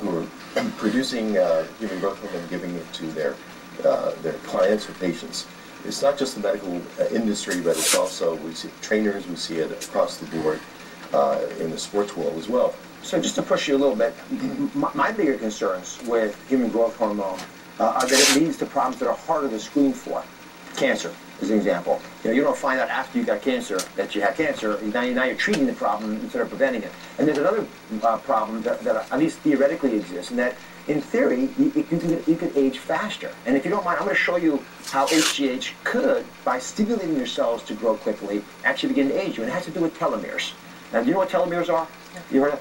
who are producing human growth hormone and giving it to their clients or patients. It's not just the medical industry, but it's also, we see trainers, we see it across the board in the sports world as well. So just to push you a little bit, my bigger concerns with human growth hormone are that it leads to problems that are harder to screen for. Cancer is an example. You don't find out after you got cancer that you had cancer. Now you're treating the problem instead of preventing it. And there's another problem that at least theoretically exists, in that in theory you could age faster. And if you don't mind, I'm going to show you how HGH could, by stimulating your cells to grow quickly, actually begin to age you. And it has to do with telomeres. Now, do you know what telomeres are? You heard of?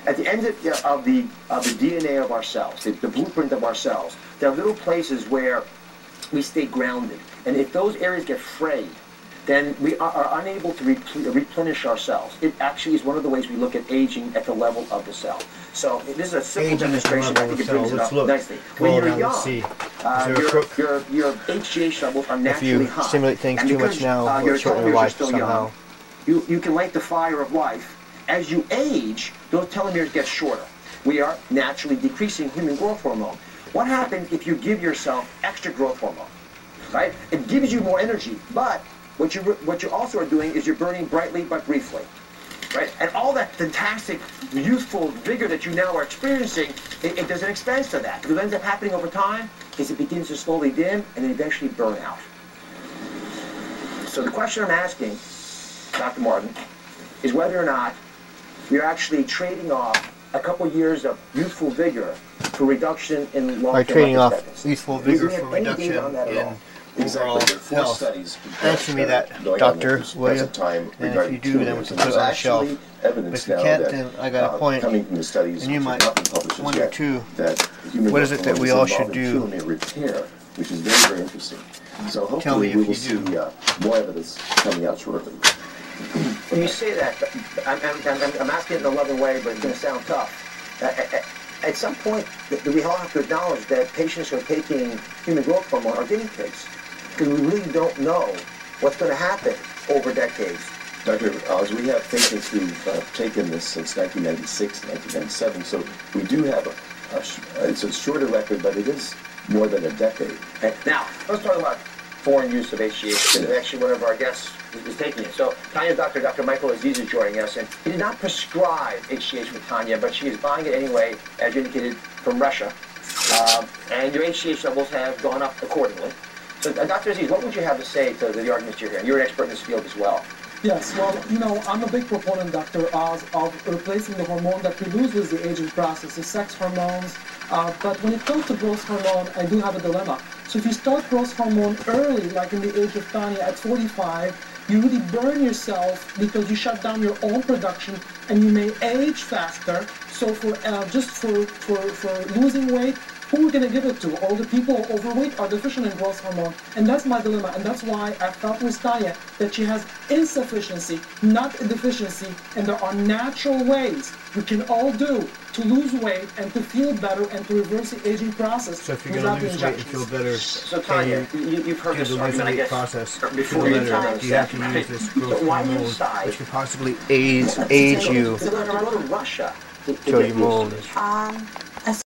At the end of the DNA of our cells, the blueprint of our cells, there are little places where we stay grounded. And if those areas get frayed, then we are unable to replenish our cells. It actually is one of the ways we look at aging at the level of the cell. So this is a simple demonstration. I think it brings it up nicely. When you're young, your HGH levels are naturally high. If you stimulate things too much now, your shorten your telomeres are life still somehow. young. You can light the fire of life. As you age, those telomeres get shorter. We are naturally decreasing human growth hormone. What happens if you give yourself extra growth hormone? Right? It gives you more energy, but what you also are doing is you're burning brightly but briefly. Right? And all that fantastic, youthful vigor that you now are experiencing, there's an expense to that. What ends up happening over time is it begins to slowly dim and then eventually burn out. So the question I'm asking, Dr. Martin, is whether or not we're actually trading off a couple years of youthful vigor for reduction in long-term life expectancy. Youthful vigor for reduction in Exactly. There are 4 health. studies. Answer me that, Doctor, will you? And if you do, then we can put it on the shelf. But if you can't, then I got a point. Coming from the studies, and you might wonder too, what is it that we all should do? Repair, which is very, very interesting. So hopefully we will see more evidence coming out shortly. When you say that, I'm asking it in a loving way, but it's going to sound tough. At some point, we all have to acknowledge that patients who are taking human growth hormone are guinea pigs, because we really don't know what's going to happen over decades. Dr. Oz, we have patients who've taken this since 1996, 1997, so we do have it's a shorter record, but it is more than a decade. Now, let's talk about foreign use of HGH, because actually one of our guests is taking it. So Tanya's doctor, Dr. Michael Aziz, is joining us, and he did not prescribe HGH for Tanya, but she is buying it anyway, as you indicated, from Russia. And your HGH levels have gone up accordingly. So Dr. Aziz, what would you have to say to the arguments you're hearing? You're an expert in this field as well. Yes, well, I'm a big proponent, Dr. Oz, of replacing the hormone that we lose with the aging process, the sex hormones. But when it comes to growth hormone, I do have a dilemma. So if you start growth hormone early, like in the age of Tanya at 45, you really burn yourself because you shut down your own production and you may age faster. So for losing weight, who are we going to give it to? All the people who are overweight are deficient in growth hormone. And that's my dilemma. And that's why I felt with Tanya that she has insufficiency, not a deficiency. And there are natural ways we can all do to lose weight and to feel better and to reverse the aging process. So if you're going to lose weight and feel better, so Tanya, you've heard this argument, I guess, process before you better, you have to use this growth so hormone, which could possibly age you. So they're going to go to Russia to your moan.